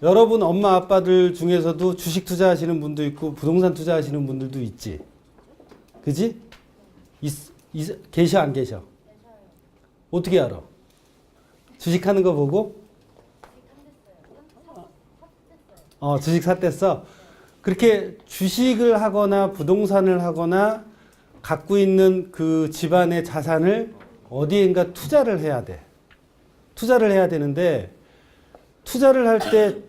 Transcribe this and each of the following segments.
여러분 엄마 아빠들 중에서도 주식 투자하시는 분도 있고 부동산 투자하시는 분들도 있지. 그지? 계셔 안 계셔? 어떻게 알아? 주식하는 거 보고? 주식 샀댔어. 그렇게 주식을 하거나 부동산을 하거나 갖고 있는 그 집안의 자산을 어디엔가 투자를 해야 돼. 투자를 해야 되는데 투자를 할 때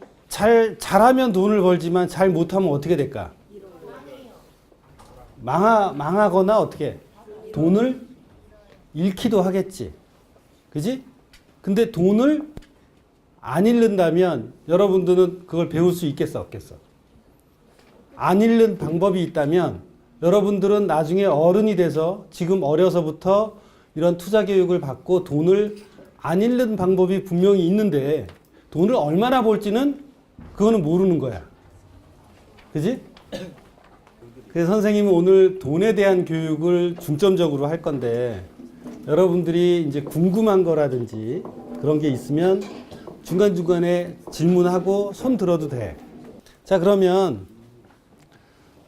잘하면 돈을 벌지만 잘 못하면 어떻게 될까? 망하거나 어떻게? 돈을 잃기도 하겠지. 그지? 근데 돈을 안 잃는다면 여러분들은 그걸 배울 수 있겠어, 없겠어? 안 잃는 방법이 있다면 여러분들은 나중에 어른이 돼서 지금 어려서부터 이런 투자 교육을 받고 돈을 안 잃는 방법이 분명히 있는데 돈을 얼마나 벌지는 그거는 모르는 거야. 그지? 그래서 선생님은 오늘 돈에 대한 교육을 중점적으로 할 건데 여러분들이 이제 궁금한 거라든지 그런 게 있으면 중간중간에 질문하고 손 들어도 돼. 자, 그러면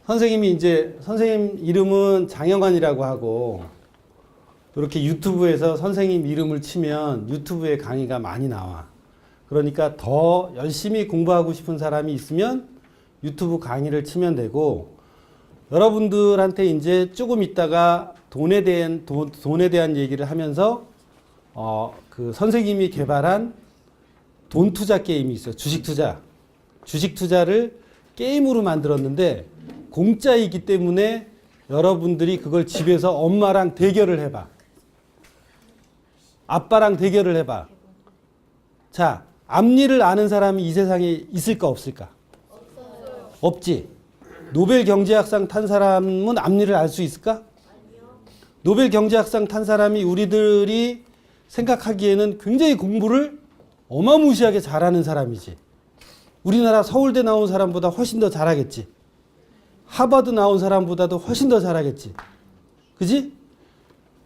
선생님 이름은 장영환이라고 하고 이렇게 유튜브에서 선생님 이름을 치면 유튜브에 강의가 많이 나와. 그러니까 더 열심히 공부하고 싶은 사람이 있으면 유튜브 강의를 치면 되고 여러분들한테 이제 조금 있다가 돈에 대한 얘기를 하면서 그 선생님이 개발한 돈 투자 게임이 있어요. 주식 투자. 주식 투자를 게임으로 만들었는데 공짜이기 때문에 여러분들이 그걸 집에서 엄마랑 대결을 해봐. 아빠랑 대결을 해봐. 자, 앞니를 아는 사람이 이 세상에 있을까 없을까? 없어요. 없지. 노벨 경제학상 탄 사람은 앞니를 알 수 있을까? 아니요. 노벨 경제학상 탄 사람이 우리들이 생각하기에는 굉장히 공부를 어마무시하게 잘하는 사람이지. 우리나라 서울대 나온 사람보다 훨씬 더 잘하겠지. 하버드 나온 사람보다도 훨씬 더 잘하겠지. 그지?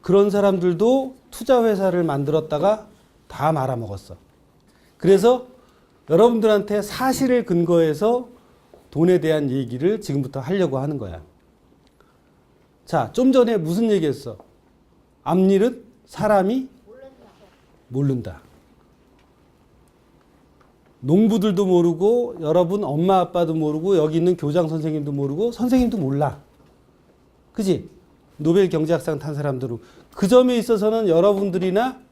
그런 사람들도 투자 회사를 만들었다가 다 말아먹었어. 그래서 여러분들한테 사실을 근거해서 돈에 대한 얘기를 지금부터 하려고 하는 거야. 자, 좀 전에 무슨 얘기했어? 앞일은 사람이 모른다. 농부들도 모르고 여러분 엄마 아빠도 모르고 여기 있는 교장 선생님도 모르고 선생님도 몰라. 그지? 노벨 경제학상 탄 사람들은 그 점에 있어서는 여러분들이나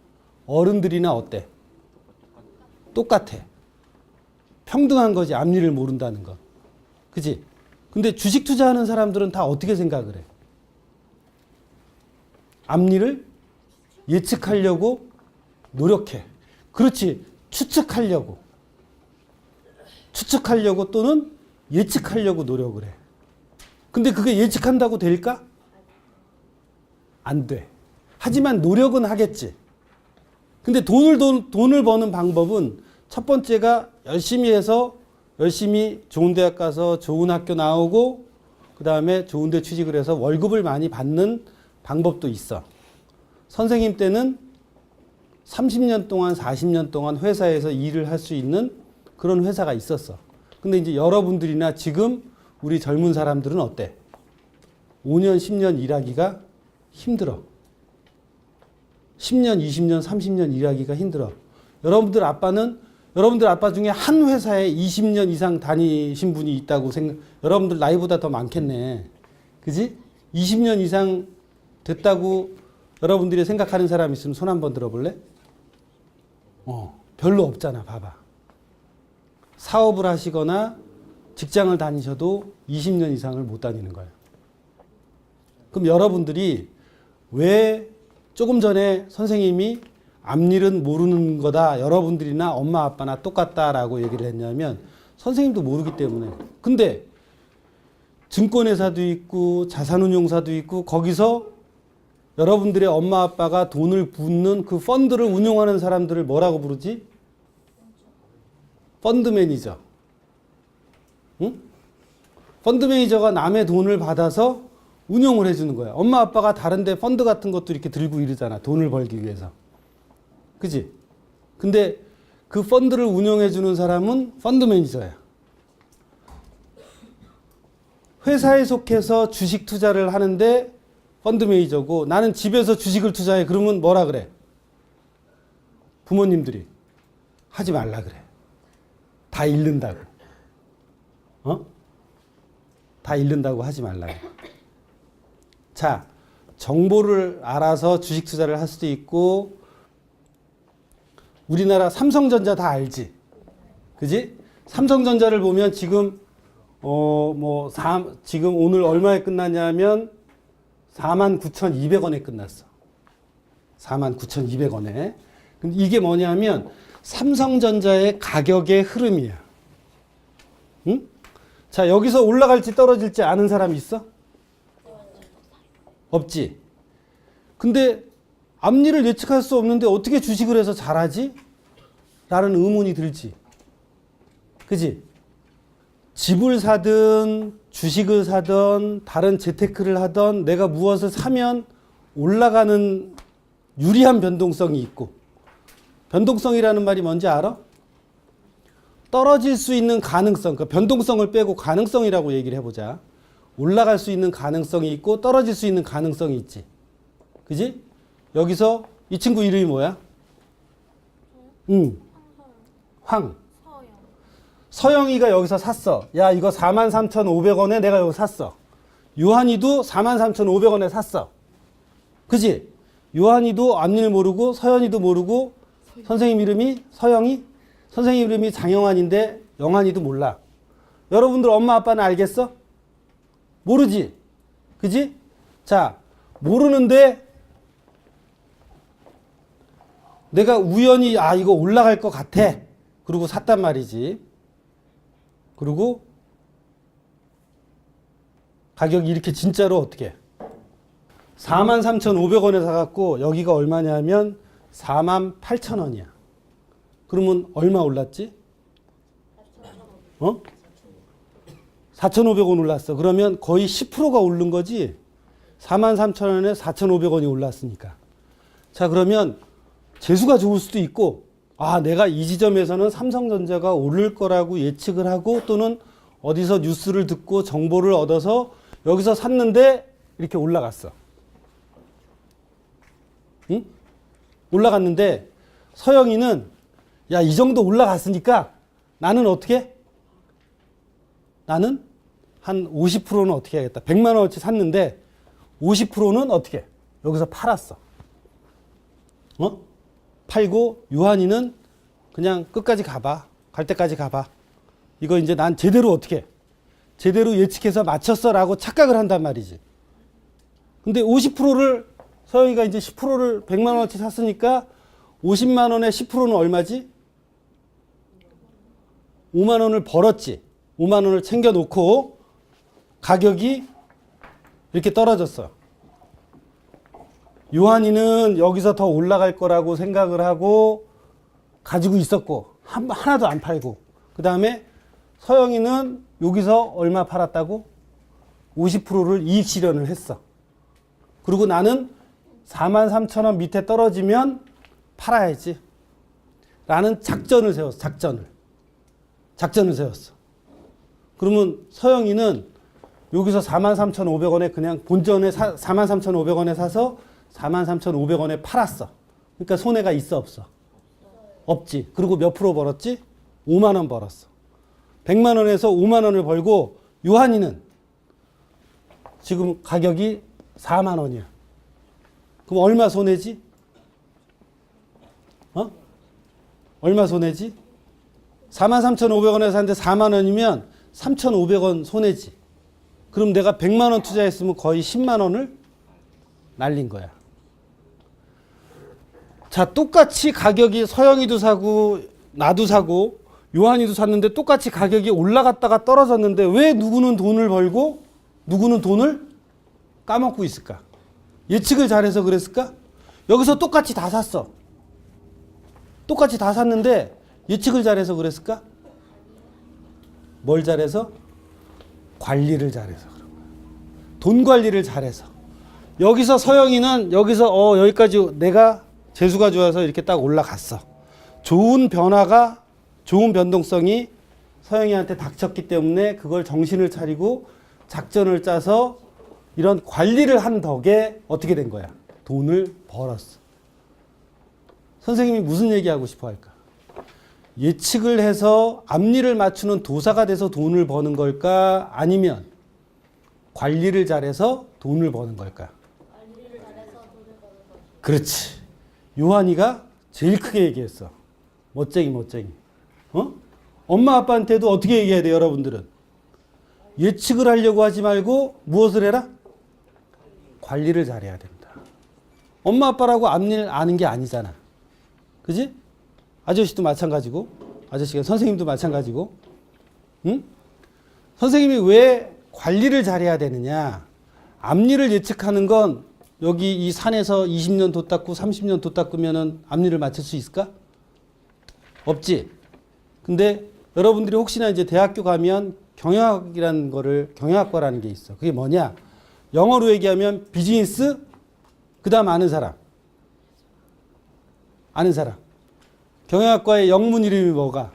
어른들이나 어때? 똑같아. 평등한 거지. 앞일을 모른다는 거. 그지? 근데 주식 투자하는 사람들은 다 어떻게 생각을 해? 앞일을 예측하려고 노력해. 그렇지. 추측하려고 또는 예측하려고 노력을 해. 근데 그게 예측한다고 될까? 안 돼. 하지만 노력은 하겠지. 근데 돈을 버는 방법은 첫 번째가 열심히 해서 열심히 좋은 대학 가서 좋은 학교 나오고 그 다음에 좋은 데 취직을 해서 월급을 많이 받는 방법도 있어. 선생님 때는 30년 동안 40년 동안 회사에서 일을 할 수 있는 그런 회사가 있었어. 근데 이제 여러분들이나 지금 우리 젊은 사람들은 어때? 5년 10년 일하기가 힘들어. 10년 20년 30년 일하기가 힘들어. 여러분들 아빠 중에 한 회사에 20년 이상 다니신 분이 있다고 여러분들 나이보다 더 많겠네. 그지? 20년 이상 됐다고 여러분들이 생각하는 사람 있으면 손 한번 들어볼래? 별로 없잖아. 봐봐. 사업을 하시거나 직장을 다니셔도 20년 이상을 못 다니는 거예요. 그럼 여러분들이 왜 조금 전에 선생님이 앞일은 모르는 거다. 여러분들이나 엄마 아빠나 똑같다라고 얘기를 했냐면 선생님도 모르기 때문에. 근데 증권회사도 있고 자산운용사도 있고 거기서 여러분들의 엄마 아빠가 돈을 붓는 그 펀드를 운용하는 사람들을 뭐라고 부르지? 펀드 매니저. 응? 펀드 매니저가 남의 돈을 받아서 운용을 해주는 거야. 엄마 아빠가 다른데 펀드 같은 것도 이렇게 들고 이러잖아. 돈을 벌기 위해서. 그지? 근데 그 펀드를 운영해 주는 사람은 펀드 매니저야. 회사에 속해서 주식 투자를 하는데 펀드 매니저고, 나는 집에서 주식을 투자해. 그러면 뭐라 그래? 부모님들이 하지 말라 그래. 다 잃는다고. 다 잃는다고 하지 말라고. 자, 정보를 알아서 주식 투자를 할 수도 있고, 우리나라 삼성전자 다 알지? 그지? 삼성전자를 보면 지금 지금 오늘 얼마에 끝났냐면 49,200원에 끝났어. 49,200원에. 근데 이게 뭐냐면 삼성전자의 가격의 흐름이야. 응? 자, 여기서 올라갈지 떨어질지 아는 사람 있어? 없지. 근데 앞일을 예측할 수 없는데 어떻게 주식을 해서 잘하지? 라는 의문이 들지. 그지? 집을 사든 주식을 사든 다른 재테크를 하든 내가 무엇을 사면 올라가는 유리한 변동성이 있고, 변동성이라는 말이 뭔지 알아? 떨어질 수 있는 가능성, 그러니까 변동성을 빼고 가능성이라고 얘기를 해보자. 올라갈 수 있는 가능성이 있고 떨어질 수 있는 가능성이 있지. 그지? 여기서 이 친구 이름이 뭐야? 황. 서영이가 여기서 샀어. 야, 이거 43,500원에 내가 여기 샀어. 요한이도 43,500원에 샀어. 그지? 요한이도 앞일 모르고 서연이도 모르고 선생님 이름이 서영이? 선생님 이름이 장영환인데 영환이도 몰라. 여러분들 엄마 아빠는 알겠어? 모르지? 그지? 자, 모르는데 내가 우연히 이거 올라갈 것 같아. 그리고 샀단 말이지. 그리고 가격이 이렇게 진짜로 어떻게 43,500원에 사갖고 여기가 얼마냐면 48,000원이야. 그러면 얼마 올랐지? 4,500원 올랐어. 그러면 거의 10%가 오른 거지. 43,000원에 4,500원이 올랐으니까. 자, 그러면 재수가 좋을 수도 있고, 내가 이 지점에서는 삼성전자가 오를 거라고 예측을 하고, 또는 어디서 뉴스를 듣고 정보를 얻어서 여기서 샀는데 이렇게 올라갔어. 응? 올라갔는데 서영이는 이 정도 올라갔으니까 나는 어떻게? 나는 한 50%는 어떻게 하겠다. 100만 원어치 샀는데 50%는 어떻게? 여기서 팔았어. 팔고 요한이는 그냥 끝까지 가봐. 갈 때까지 가봐. 이거 이제 난 제대로 어떻게? 제대로 예측해서 맞췄어 라고 착각을 한단 말이지. 근데 50%를 서영이가 이제 10%를 100만 원어치 샀으니까 50만 원에 10%는 얼마지? 5만 원을 벌었지. 5만 원을 챙겨놓고 가격이 이렇게 떨어졌어. 요한이는 여기서 더 올라갈 거라고 생각을 하고 가지고 있었고 하나도 안 팔고, 그 다음에 서영이는 여기서 얼마 팔았다고? 50%를 이익 실현을 했어. 그리고 나는 43,000원 밑에 떨어지면 팔아야지 라는 작전을 세웠어. 작전을 세웠어. 그러면 서영이는 여기서 43,500원에 그냥 본전에 43,500원에 사서 43,500원에 팔았어. 그러니까 손해가 있어 없어? 없지. 그리고 몇 프로 벌었지? 5만 원 벌었어. 100만 원에서 5만 원을 벌고 요한이는 지금 가격이 4만 원이야. 그럼 얼마 손해지? 얼마 손해지? 43,500원에 샀는데 4만 원이면 3,500원 손해지. 그럼 내가 100만 원 투자했으면 거의 10만 원을 날린 거야. 자, 똑같이 가격이 서영이도 사고 나도 사고 요한이도 샀는데 똑같이 가격이 올라갔다가 떨어졌는데 왜 누구는 돈을 벌고 누구는 돈을 까먹고 있을까? 예측을 잘해서 그랬을까? 여기서 똑같이 다 샀어. 똑같이 다 샀는데 예측을 잘해서 그랬을까? 뭘 잘해서? 관리를 잘해서 그런 거야. 돈 관리를 잘해서. 여기서 서영이는 여기서 여기까지 내가 재수가 좋아서 이렇게 딱 올라갔어. 좋은 변화가, 좋은 변동성이 서영이한테 닥쳤기 때문에 그걸 정신을 차리고 작전을 짜서 이런 관리를 한 덕에 어떻게 된 거야? 돈을 벌었어. 선생님이 무슨 얘기하고 싶어 할까? 예측을 해서 앞니를 맞추는 도사가 돼서 돈을 버는 걸까? 아니면 관리를 잘해서 돈을 버는 걸까? 관리를 잘해서 돈을 버는 거. 그렇지. 요한이가 제일 크게 얘기했어. 멋쟁이. 어? 엄마 아빠한테도 어떻게 얘기해야 돼, 여러분들은? 예측을 하려고 하지 말고 무엇을 해라? 관리를 잘해야 된다. 엄마 아빠라고 앞일 아는 게 아니잖아. 그지? 아저씨도 마찬가지고, 아저씨가 선생님도 마찬가지고, 응? 선생님이 왜 관리를 잘해야 되느냐? 앞일을 예측하는 건 여기 이 산에서 20년 돛 닦고 30년 돛 닦으면은 앞일을 맞출 수 있을까? 없지. 근데 여러분들이 혹시나 이제 대학교 가면 경영학이라는 거를, 경영학과라는 게 있어. 그게 뭐냐? 영어로 얘기하면 비즈니스, 그 다음 아는 사람. 아는 사람. 경영학과의 영문 이름이 뭘까?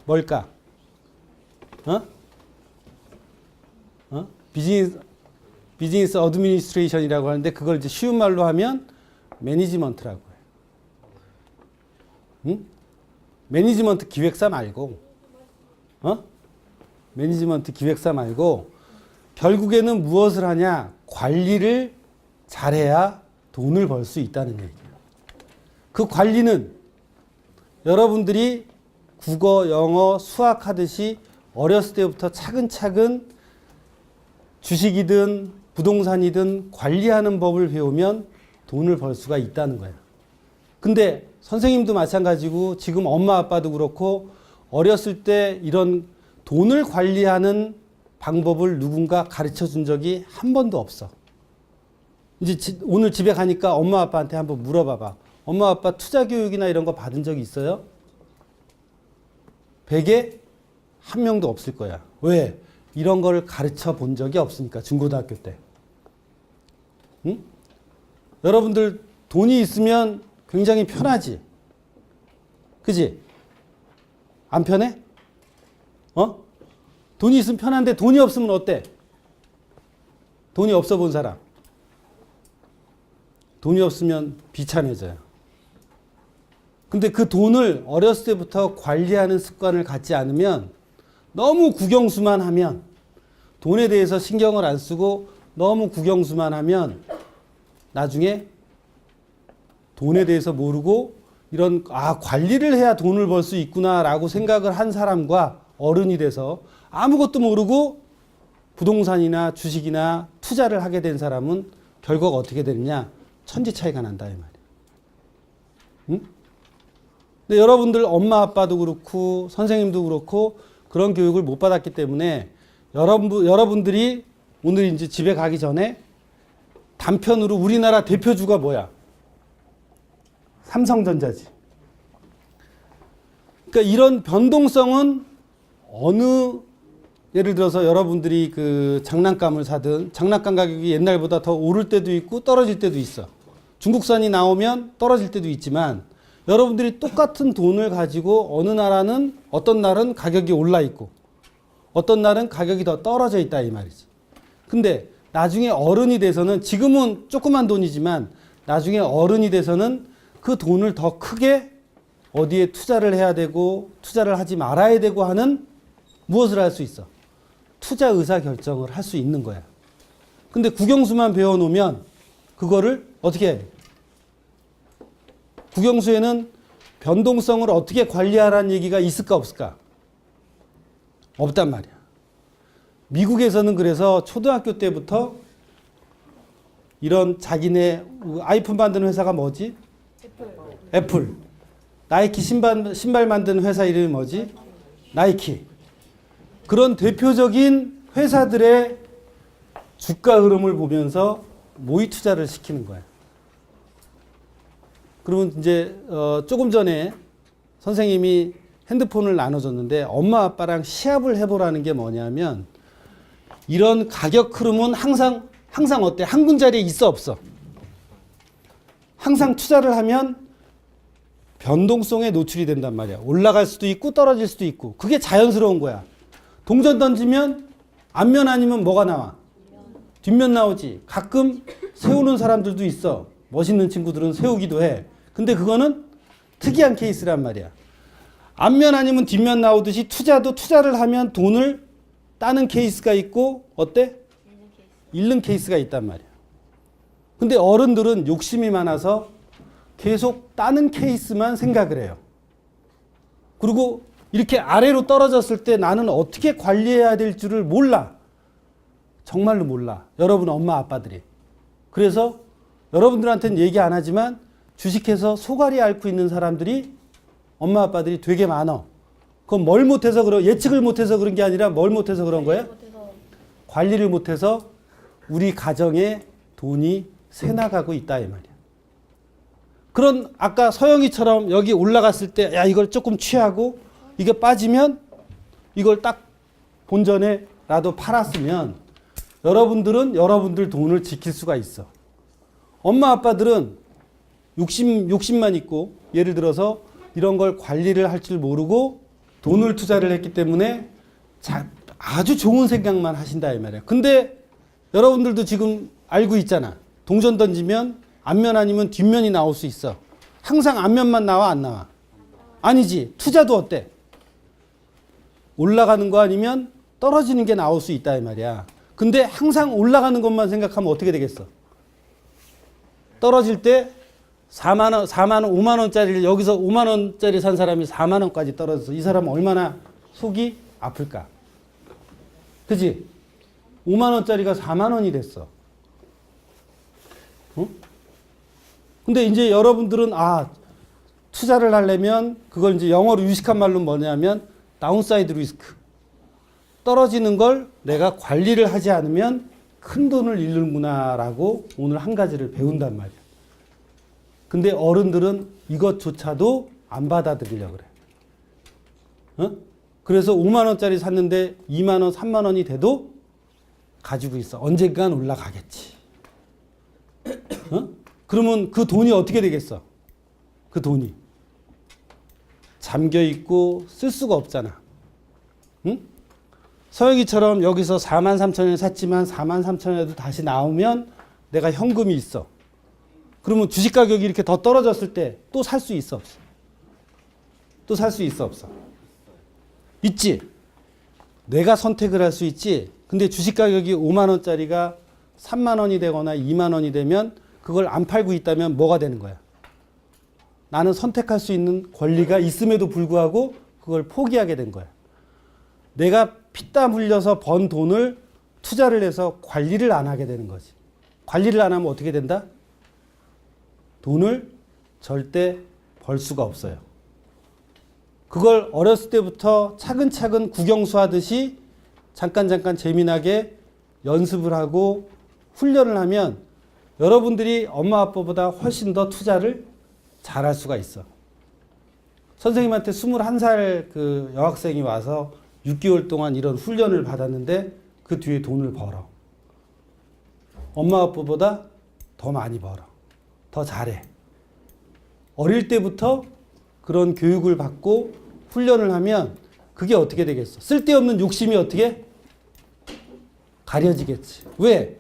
비즈니스 어드미니스트레이션이라고 하는데 그걸 이제 쉬운 말로 하면 매니지먼트라고 해요. 응? 매니지먼트 기획사 말고, 매니지먼트 기획사 말고 결국에는 무엇을 하냐? 관리를 잘해야 돈을 벌 수 있다는 얘기예요. 그 관리는 여러분들이 국어, 영어, 수학 하듯이 어렸을 때부터 차근차근 주식이든 부동산이든 관리하는 법을 배우면 돈을 벌 수가 있다는 거예요. 근데 선생님도 마찬가지고 지금 엄마 아빠도 그렇고 어렸을 때 이런 돈을 관리하는 방법을 누군가 가르쳐 준 적이 한 번도 없어. 이제 오늘 집에 가니까 엄마 아빠한테 한번 물어봐봐. 엄마 아빠 투자 교육이나 이런 거 받은 적이 있어요? 100에 한 명도 없을 거야. 왜? 이런 거를 가르쳐 본 적이 없으니까, 중고등학교 때. 응? 여러분들 돈이 있으면 굉장히 편하지? 그지? 안 편해? 돈이 있으면 편한데 돈이 없으면 어때? 돈이 없어 본 사람. 돈이 없으면 비참해져요. 근데 그 돈을 어렸을 때부터 관리하는 습관을 갖지 않으면, 너무 국영수만 하면, 돈에 대해서 신경을 안 쓰고 너무 국영수만 하면 나중에 돈에 대해서 모르고 이런 관리를 해야 돈을 벌 수 있구나라고 생각을 한 사람과 어른이 돼서 아무것도 모르고 부동산이나 주식이나 투자를 하게 된 사람은 결과가 어떻게 되느냐? 천지 차이가 난다 이 말이에요. 응? 근데 여러분들 엄마 아빠도 그렇고 선생님도 그렇고 그런 교육을 못 받았기 때문에 여러분들이 오늘 이제 집에 가기 전에 단편으로 우리나라 대표주가 뭐야? 삼성전자지. 그러니까 이런 변동성은 예를 들어서 여러분들이 그 장난감을 사든 장난감 가격이 옛날보다 더 오를 때도 있고 떨어질 때도 있어. 중국산이 나오면 떨어질 때도 있지만 여러분들이 똑같은 돈을 가지고 어떤 날은 가격이 올라 있고 어떤 날은 가격이 더 떨어져 있다 이 말이지. 근데 나중에 어른이 돼서는, 지금은 조그만 돈이지만 나중에 어른이 돼서는 그 돈을 더 크게 어디에 투자를 해야 되고 투자를 하지 말아야 되고 하는 무엇을 할 수 있어? 투자 의사 결정을 할 수 있는 거야. 근데 국영수만 배워놓으면 그거를 어떻게 해? 국영수에는 변동성을 어떻게 관리하라는 얘기가 있을까 없을까? 없단 말이야. 미국에서는 그래서 초등학교 때부터 이런 자기네 아이폰 만드는 회사가 뭐지? 애플. 나이키 신발 만드는 회사 이름이 뭐지? 나이키. 그런 대표적인 회사들의 주가 흐름을 보면서 모의 투자를 시키는 거야. 그러면 이제 조금 전에 선생님이 핸드폰을 나눠줬는데 엄마 아빠랑 시합을 해보라는 게 뭐냐면, 이런 가격 흐름은 항상 어때? 한 군자리에 있어 없어? 항상 투자를 하면 변동성에 노출이 된단 말이야. 올라갈 수도 있고 떨어질 수도 있고. 그게 자연스러운 거야. 동전 던지면 앞면 아니면 뭐가 나와? 뒷면 나오지. 가끔 세우는 사람들도 있어. 멋있는 친구들은 세우기도 해. 근데 그거는 특이한 케이스란 말이야. 앞면 아니면 뒷면 나오듯이 투자도 투자를 하면 돈을 따는 케이스가 있고 어때? 잃는 케이스가 있단 말이야. 근데 어른들은 욕심이 많아서 계속 따는 케이스만 생각을 해요. 그리고 이렇게 아래로 떨어졌을 때 나는 어떻게 관리해야 될 줄을 몰라. 정말로 몰라. 여러분 엄마 아빠들이. 그래서 여러분들한테는 얘기 안 하지만 주식해서 소갈이 앓고 있는 사람들이 엄마 아빠들이 되게 많아. 그건 뭘 못해서 예측을 못해서 그런 게 아니라 뭘 못해서 그런 거야? 관리를 못해서 우리 가정에 돈이 새나가고 있다 이 말이야. 그런 아까 서영이처럼 여기 올라갔을 때 야 이걸 조금 취하고 이게 빠지면 이걸 딱 본전에라도 팔았으면 여러분들은 여러분들 돈을 지킬 수가 있어. 엄마 아빠들은 욕심만 있고 예를 들어서 이런 걸 관리를 할 줄 모르고 돈을 투자를 했기 때문에 아주 좋은 생각만 하신다 이 말이야. 근데 여러분들도 지금 알고 있잖아. 동전 던지면 앞면 아니면 뒷면이 나올 수 있어. 항상 앞면만 나와 안 나와? 아니지. 투자도 어때? 올라가는 거 아니면 떨어지는 게 나올 수 있다 이 말이야. 근데 항상 올라가는 것만 생각하면 어떻게 되겠어? 떨어질 때 4만 원, 5만 원짜리를 여기서 5만 원짜리 산 사람이 4만 원까지 떨어져서 이 사람은 얼마나 속이 아플까? 그지? 5만 원짜리가 4만 원이 됐어. 어? 근데 이제 여러분들은 투자를 하려면 그걸 이제 영어로 유식한 말로 뭐냐면 다운사이드 리스크. 떨어지는 걸 내가 관리를 하지 않으면 큰 돈을 잃는구나라고 오늘 한 가지를 배운단 말이야. 근데 어른들은 이것조차도 안 받아들이려고 그래. 어? 그래서 5만 원짜리 샀는데 2만 원, 3만 원이 돼도 가지고 있어. 언젠간 올라가겠지. 어? 그러면 그 돈이 어떻게 되겠어? 그 돈이 잠겨 있고 쓸 수가 없잖아. 응? 서영이처럼 여기서 4만 3천 원 샀지만 4만 3천 원에도 다시 나오면 내가 현금이 있어. 그러면 주식 가격이 이렇게 더 떨어졌을 때 또 살 수 있어 없어? 또 살 수 있어 없어? 있지. 내가 선택을 할 수 있지. 근데 주식 가격이 5만 원짜리가 3만 원이 되거나 2만 원이 되면 그걸 안 팔고 있다면 뭐가 되는 거야? 나는 선택할 수 있는 권리가 있음에도 불구하고 그걸 포기하게 된 거야. 내가 피땀 흘려서 번 돈을 투자를 해서 관리를 안 하게 되는 거지. 관리를 안 하면 어떻게 된다? 돈을 절대 벌 수가 없어요. 그걸 어렸을 때부터 차근차근 국영수 하듯이 잠깐 재미나게 연습을 하고 훈련을 하면 여러분들이 엄마 아빠보다 훨씬 더 투자를 잘할 수가 있어. 선생님한테 21살 그 여학생이 와서 6개월 동안 이런 훈련을 받았는데 그 뒤에 돈을 벌어. 엄마 아빠보다 더 많이 벌어. 더 잘해. 어릴 때부터 그런 교육을 받고 훈련을 하면 그게 어떻게 되겠어? 쓸데없는 욕심이 어떻게? 가려지겠지. 왜?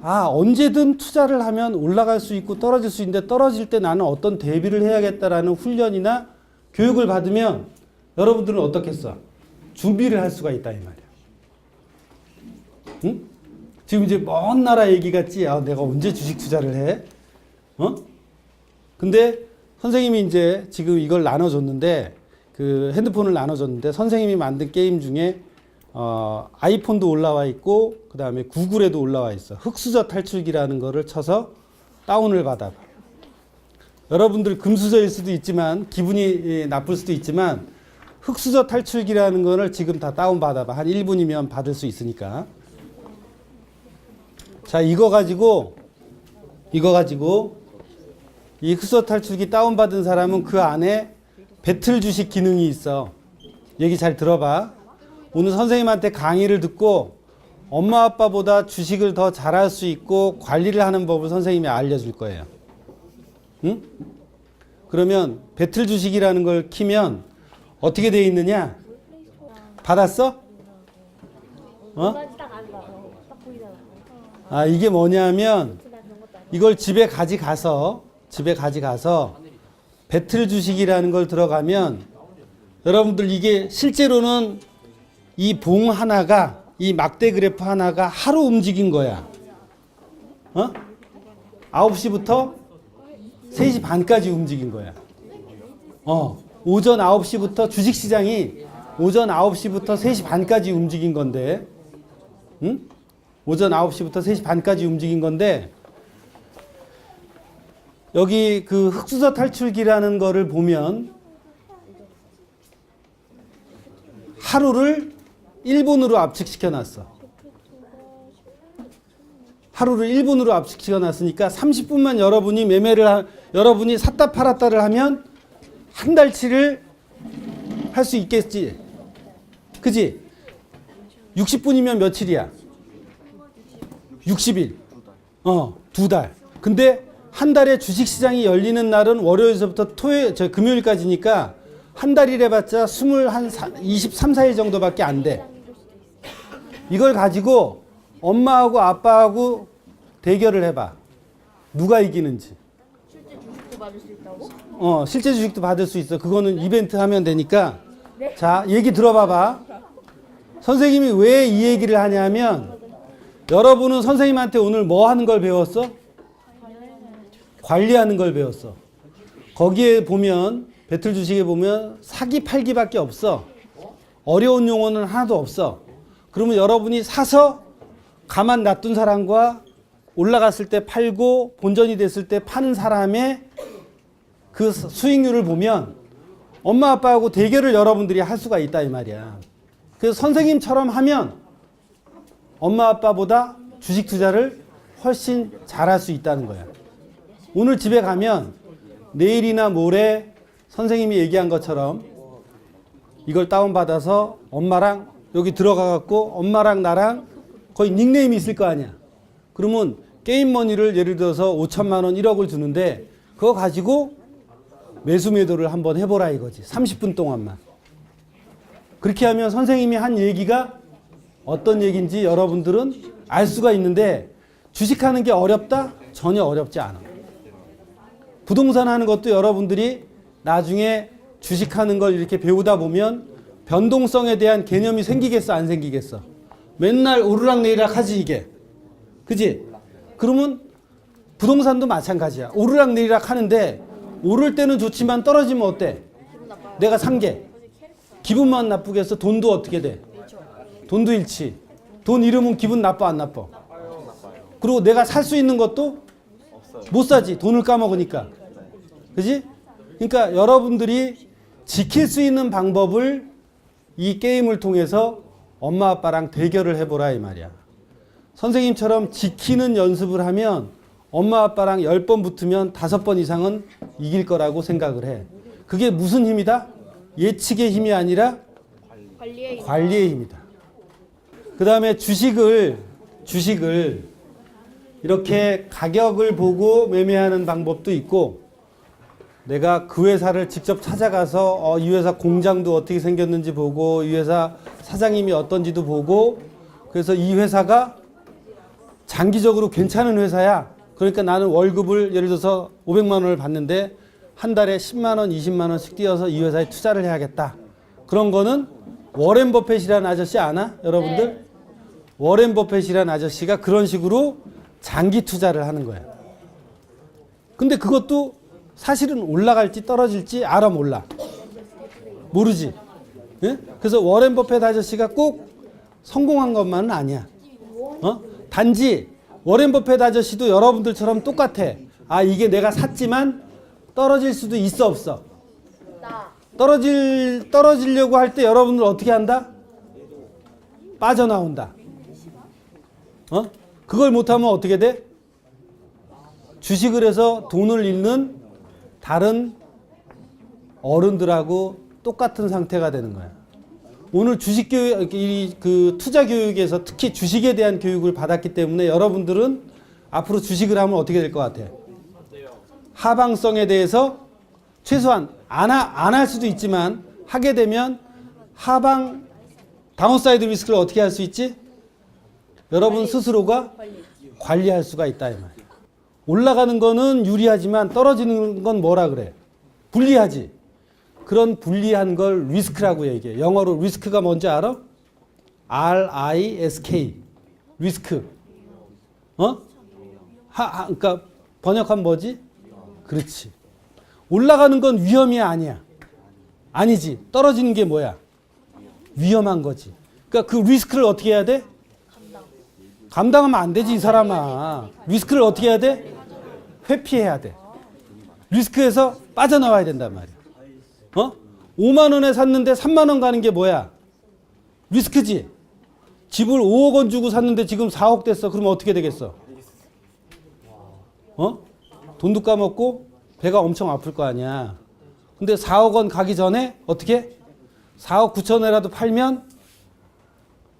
언제든 투자를 하면 올라갈 수 있고 떨어질 수 있는데 떨어질 때 나는 어떤 대비를 해야겠다라는 훈련이나 교육을 받으면 여러분들은 어떻겠어? 준비를 할 수가 있다 이 말이야. 응? 지금 이제 먼 나라 얘기 같지? 내가 언제 주식 투자를 해? 근데 선생님이 이제 지금 이걸 나눠줬는데 그 핸드폰을 나눠줬는데 선생님이 만든 게임 중에 아이폰도 올라와 있고 그 다음에 구글에도 올라와 있어. 흑수저 탈출기라는 거를 쳐서 다운을 받아봐. 여러분들 금수저일 수도 있지만 기분이 나쁠 수도 있지만 흑수저 탈출기라는 거를 지금 다 다운 받아봐. 한 1분이면 받을 수 있으니까. 자, 이거 가지고 이 흑수저 탈출기 다운 받은 사람은 그 안에 배틀 주식 기능이 있어. 얘기 잘 들어봐. 오늘 선생님한테 강의를 듣고 엄마 아빠보다 주식을 더 잘할 수 있고 관리를 하는 법을 선생님이 알려줄 거예요. 응? 그러면 배틀 주식이라는 걸 키면 어떻게 돼 있느냐? 받았어? 어? 딱 알아. 딱 보이잖아. 아, 이게 뭐냐면 난 그런 것도 아니야. 이걸 집에 가져가서 배틀 주식이라는 걸 들어가면 여러분들 이게 실제로는 이 봉 하나가 이 막대 그래프 하나가 하루 움직인 거야. 어? 9시부터 3시 반까지 움직인 거야. 오전 9시부터 주식시장이 오전 9시부터 3시 반까지 움직인 건데, 응? 오전 9시부터 3시 반까지 움직인 건데, 여기 그 흑수저 탈출기라는 거를 보면 하루를 1분으로 압축시켜 놨어. 하루를 1분으로 압축시켜 놨으니까 30분만 여러분이 샀다 팔았다를 하면 한 달치를 할 수 있겠지. 그지? 60분이면 며칠이야? 60일. 2달. 근데 한 달에 주식시장이 열리는 날은 월요일서부터 금요일까지니까 한 달이 해봤자 23, 4일 정도밖에 안 돼. 이걸 가지고 엄마하고 아빠하고 대결을 해봐. 누가 이기는지. 실제 주식도 받을 수 있다고? 실제 주식도 받을 수 있어. 그거는 이벤트 하면 되니까. 네. 자, 얘기 들어봐봐. 선생님이 왜 이 얘기를 하냐면 여러분은 선생님한테 오늘 뭐 하는 걸 배웠어? 관리하는 걸 배웠어. 거기에 보면 배틀 주식에 보면 사기 팔기밖에 없어. 어려운 용어는 하나도 없어. 그러면 여러분이 사서 가만 놔둔 사람과 올라갔을 때 팔고 본전이 됐을 때 파는 사람의 그 수익률을 보면 엄마 아빠하고 대결을 여러분들이 할 수가 있다 이 말이야. 그래서 선생님처럼 하면 엄마 아빠보다 주식 투자를 훨씬 잘할 수 있다는 거야. 오늘 집에 가면 내일이나 모레 선생님이 얘기한 것처럼 이걸 다운받아서 엄마랑 여기 들어가 갖고 엄마랑 나랑 거의 닉네임이 있을 거 아니야. 그러면 게임머니를 예를 들어서 5천만 원 1억을 주는데 그거 가지고 매수 매도를 한번 해보라 이거지. 30분 동안만. 그렇게 하면 선생님이 한 얘기가 어떤 얘기인지 여러분들은 알 수가 있는데 주식하는 게 어렵다? 전혀 어렵지 않아. 부동산 하는 것도 여러분들이 나중에 주식하는 걸 이렇게 배우다 보면 변동성에 대한 개념이 생기겠어 안 생기겠어? 맨날 오르락내리락 하지 이게. 그지? 그러면 부동산도 마찬가지야. 오르락내리락 하는데 오를 때는 좋지만 떨어지면 어때? 내가 산 게 기분만 나쁘겠어? 돈도 어떻게 돼? 돈도 잃지. 돈 잃으면 기분 나빠 안 나빠? 그리고 내가 살 수 있는 것도 못 사지. 돈을 까먹으니까. 그지? 그러니까 여러분들이 지킬 수 있는 방법을 이 게임을 통해서 엄마 아빠랑 대결을 해보라 이 말이야. 선생님처럼 지키는 연습을 하면 엄마 아빠랑 10번 붙으면 5번 이상은 이길 거라고 생각을 해. 그게 무슨 힘이다? 예측의 힘이 아니라 관리의 힘이다. 그 다음에 주식을 이렇게 가격을 보고 매매하는 방법도 있고 내가 그 회사를 직접 찾아가서 이 회사 공장도 어떻게 생겼는지 보고 이 회사 사장님이 어떤지도 보고 그래서 이 회사가 장기적으로 괜찮은 회사야. 그러니까 나는 월급을 예를 들어서 500만 원을 받는데 한 달에 10만 원, 20만 원씩 띄어서 이 회사에 투자를 해야겠다. 그런 거는 워렌 버핏이라는 아저씨 아나? 여러분들? 네. 워렌 버핏이라는 아저씨가 그런 식으로 장기 투자를 하는 거야. 근데 그것도 사실은 올라갈지 떨어질지 알아 몰라? 모르지. 예? 그래서 워렌 버핏 아저씨가 꼭 성공한 것만은 아니야. 단지 워렌 버핏 아저씨도 여러분들처럼 똑같아. 이게 내가 샀지만 떨어질 수도 있어 없어? 떨어지려고 할 때 여러분들 어떻게 한다? 빠져나온다. 그걸 못하면 어떻게 돼? 주식을 해서 돈을 잃는 다른 어른들하고 똑같은 상태가 되는 거야. 오늘 주식 교육, 그 투자 교육에서 특히 주식에 대한 교육을 받았기 때문에 여러분들은 앞으로 주식을 하면 어떻게 될 것 같아? 하방성에 대해서 최소한 안 할 수도 있지만 하게 되면 하방 다운사이드 리스크를 어떻게 할 수 있지? 여러분 스스로가 관리할 수가 있다 이 말이야. 올라가는 거는 유리하지만 떨어지는 건 뭐라 그래? 불리하지. 그런 불리한 걸 리스크라고 얘기해. 영어로 리스크가 뭔지 알아? R-I-S-K. 리스크. 그러니까 번역하면 뭐지? 그렇지. 올라가는 건 위험이 아니야. 아니지. 떨어지는 게 뭐야? 위험한 거지. 그러니까 그 리스크를 어떻게 해야 돼? 감당하면 안 되지, 이 사람아. 리스크를 어떻게 해야 돼? 회피해야 돼. 리스크에서 빠져나와야 된단 말이야. 5만 원에 샀는데 3만 원 가는 게 뭐야? 리스크지. 집을 5억 원 주고 샀는데 지금 4억 됐어. 그러면 어떻게 되겠어? 돈도 까먹고 배가 엄청 아플 거 아니야. 근데 4억 원 가기 전에 어떻게? 4억 9천에라도 팔면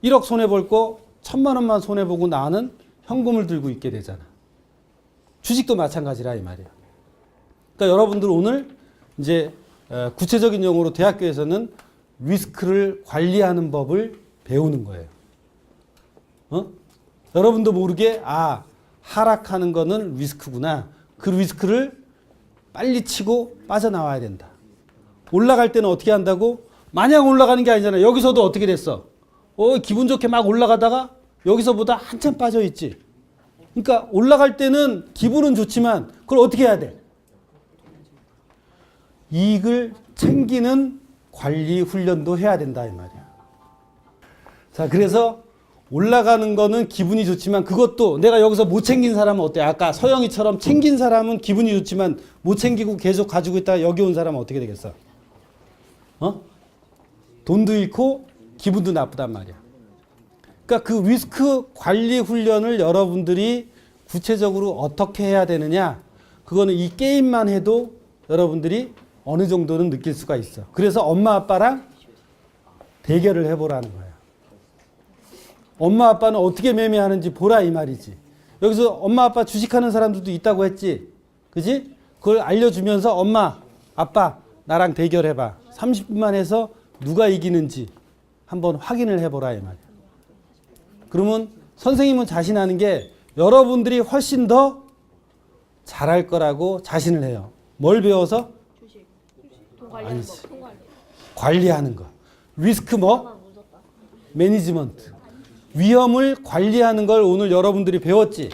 1억 손해볼 거 1,000만 원만 손해보고 나는 현금을 들고 있게 되잖아. 주식도 마찬가지라 이 말이야. 그러니까 여러분들 오늘 이제 구체적인 용어로 대학교에서는 리스크를 관리하는 법을 배우는 거예요. 여러분도 모르게 하락하는 거는 리스크구나. 그 리스크를 빨리 치고 빠져나와야 된다. 올라갈 때는 어떻게 한다고? 마냥 올라가는 게 아니잖아. 여기서도 어떻게 됐어? 기분 좋게 막 올라가다가 여기서보다 한참 빠져 있지. 그러니까 올라갈 때는 기분은 좋지만 그걸 어떻게 해야 돼? 이익을 챙기는 관리 훈련도 해야 된다 이 말이야. 자, 그래서 올라가는 거는 기분이 좋지만 그것도 내가 여기서 못 챙긴 사람은 어때? 아까 서영이처럼 챙긴 사람은 기분이 좋지만 못 챙기고 계속 가지고 있다가 여기 온 사람은 어떻게 되겠어? 돈도 잃고 기분도 나쁘단 말이야. 그러니까 그 리스크 관리 훈련을 여러분들이 구체적으로 어떻게 해야 되느냐? 그거는 이 게임만 해도 여러분들이 어느 정도는 느낄 수가 있어. 그래서 엄마 아빠랑 대결을 해보라는 거야. 엄마 아빠는 어떻게 매매하는지 보라 이 말이지. 여기서 엄마 아빠 주식하는 사람들도 있다고 했지. 그지? 그걸 알려주면서 엄마 아빠 나랑 대결해봐. 30분만 해서 누가 이기는지 한번 확인을 해보라 이 말이야. 그러면 선생님은 자신하는 게 여러분들이 훨씬 더 잘할 거라고 자신을 해요. 뭘 배워서? 주식. 돈 관리하는 아니지. 거. 돈 관리. 관리하는 거. 리스크 뭐? 매니지먼트. 위험을 관리하는 걸 오늘 여러분들이 배웠지.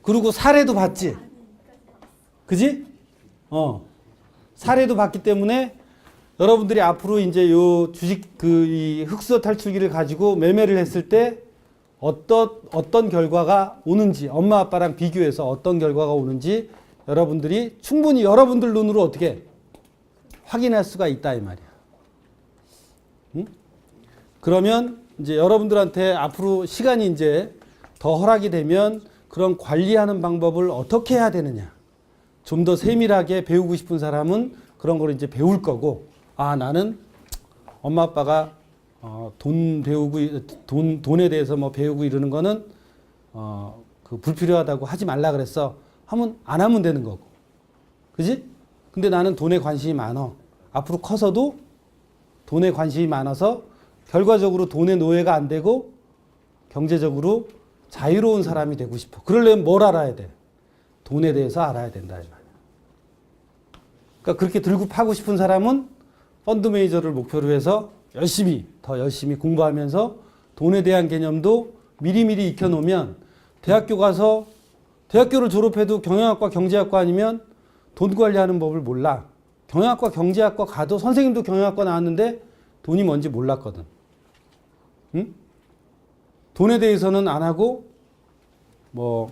그리고 사례도 봤지. 그지? 사례도 봤기 때문에 여러분들이 앞으로 이제 요 주식 이 흑수저 탈출기를 가지고 매매를 했을 때 어떤 결과가 오는지 엄마 아빠랑 비교해서 어떤 결과가 오는지 여러분들이 충분히 여러분들 눈으로 어떻게 확인할 수가 있다 이 말이야. 응? 그러면 이제 여러분들한테 앞으로 시간이 이제 더 허락이 되면 그런 관리하는 방법을 어떻게 해야 되느냐. 좀 더 세밀하게 배우고 싶은 사람은 그런 걸 이제 배울 거고, 나는 엄마 아빠가 돈에 대해서 뭐 배우고 이러는 거는 그 불필요하다고 하지 말라 그랬어. 하면 안 하면 되는 거고. 그지? 근데 나는 돈에 관심이 많아. 앞으로 커서도 돈에 관심이 많아서 결과적으로 돈의 노예가 안 되고 경제적으로 자유로운 사람이 되고 싶어. 그러려면 뭘 알아야 돼? 돈에 대해서 알아야 된다. 이 말이야. 그러니까 그렇게 들고 파고 싶은 사람은 펀드 매니저를 목표로 해서 더 열심히 공부하면서 돈에 대한 개념도 미리미리 익혀놓으면 대학교 가서 대학교를 졸업해도 경영학과 경제학과 아니면 돈 관리하는 법을 몰라. 경영학과 경제학과 가도 선생님도 경영학과 나왔는데 돈이 뭔지 몰랐거든. 응? 돈에 대해서는 안 하고 뭐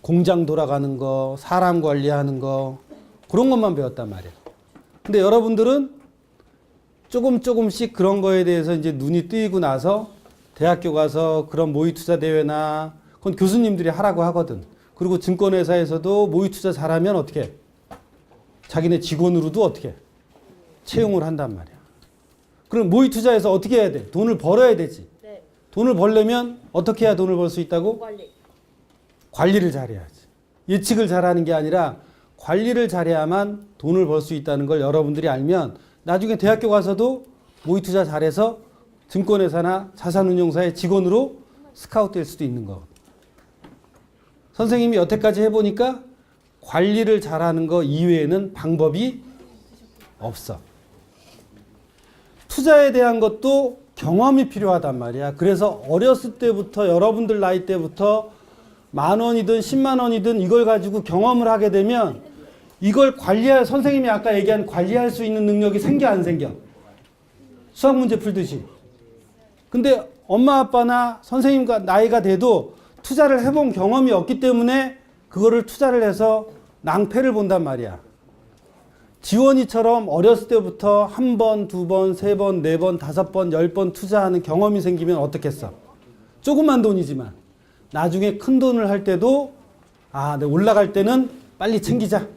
공장 돌아가는 거, 사람 관리하는 거 그런 것만 배웠단 말이야. 근데 여러분들은 조금씩 그런 거에 대해서 이제 눈이 뜨이고 나서 대학교 가서 그런 모의투자 대회나 그건 교수님들이 하라고 하거든. 그리고 증권회사에서도 모의투자 잘하면 어떻게 해? 자기네 직원으로도 어떻게 해? 채용을 한단 말이야. 그럼 모의투자에서 어떻게 해야 돼? 돈을 벌어야 되지. 네. 돈을 벌려면 어떻게 해야 돈을 벌 수 있다고? 돈 관리. 관리를 잘해야지. 예측을 잘하는 게 아니라 관리를 잘해야만 돈을 벌 수 있다는 걸 여러분들이 알면 나중에 대학교 가서도 모의 투자 잘해서 증권회사나 자산운용사의 직원으로 스카우트 될 수도 있는 거. 선생님이 여태까지 해보니까 관리를 잘하는 거 이외에는 방법이 없어. 투자에 대한 것도 경험이 필요하단 말이야. 그래서 어렸을 때부터 여러분들 나이 때부터 10,000원이든 10만 원이든 이걸 가지고 경험을 하게 되면 이걸 관리할, 선생님이 아까 얘기한 관리할 수 있는 능력이 생겨 안 생겨? 수학 문제 풀듯이. 근데 엄마 아빠나 선생님과 나이가 돼도 투자를 해본 경험이 없기 때문에 그거를 투자를 해서 낭패를 본단 말이야. 지원이처럼 어렸을 때부터 한 번, 두 번, 세 번, 네 번, 다섯 번, 10번 투자하는 경험이 생기면 어떻겠어? 조그만 돈이지만 나중에 큰 돈을 할 때도 아, 내가 올라갈 때는 빨리 챙기자.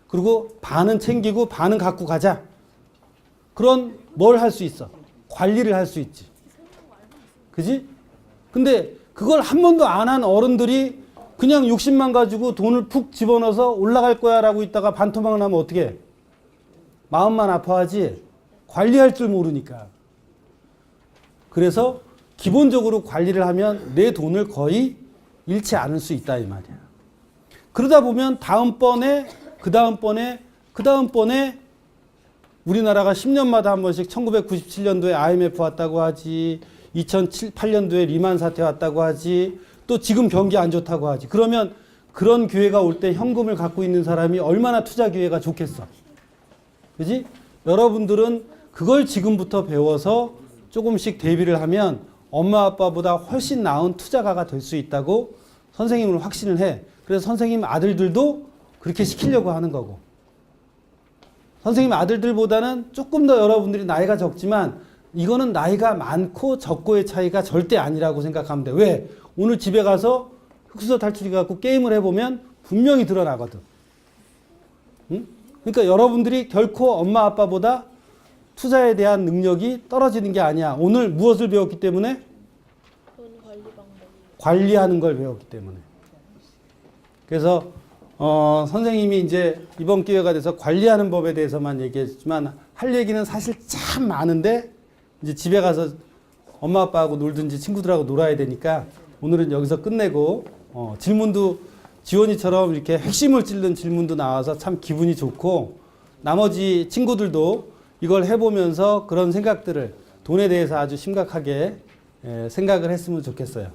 그리고 반은 챙기고 반은 갖고 가자. 그런 뭘 할 수 있어? 관리를 할 수 있지. 그지? 근데 그걸 한 번도 안 한 어른들이 그냥 욕심만 가지고 돈을 푹 집어넣어서 올라갈 거야 라고 있다가 반토막 나면 어떻게 해? 마음만 아파하지 관리할 줄 모르니까. 그래서 기본적으로 관리를 하면 내 돈을 거의 잃지 않을 수 있다 이 말이야. 그러다 보면 다음번에 그 다음번에 우리나라가 10년마다 한 번씩 1997년도에 IMF 왔다고 하지, 2008년도에 리만 사태 왔다고 하지, 또 지금 경기 안 좋다고 하지. 그러면 그런 기회가 올 때 현금을 갖고 있는 사람이 얼마나 투자 기회가 좋겠어. 그지? 여러분들은 그걸 지금부터 배워서 조금씩 대비를 하면 엄마 아빠보다 훨씬 나은 투자가가 될 수 있다고 선생님은 확신을 해. 그래서 선생님 아들들도 그렇게 시키려고 하는 거고. 선생님 아들들보다는 조금 더 여러분들이 나이가 적지만 이거는 나이가 많고 적고의 차이가 절대 아니라고 생각하면 돼. 왜? 오늘 집에 가서 흑수저 탈출기 갖고 게임을 해보면 분명히 드러나거든. 응? 그러니까 여러분들이 결코 엄마 아빠보다 투자에 대한 능력이 떨어지는 게 아니야. 오늘 무엇을 배웠기 때문에? 돈 관리 방법. 관리하는 걸 배웠기 때문에. 그래서 선생님이 이제 이번 기회가 돼서 관리하는 법에 대해서만 얘기했지만 할 얘기는 사실 참 많은데 이제 집에 가서 엄마 아빠하고 놀든지 친구들하고 놀아야 되니까 오늘은 여기서 끝내고 질문도 지원이처럼 이렇게 핵심을 찔른 질문도 나와서 참 기분이 좋고 나머지 친구들도 이걸 해보면서 그런 생각들을 돈에 대해서 아주 심각하게 생각을 했으면 좋겠어요.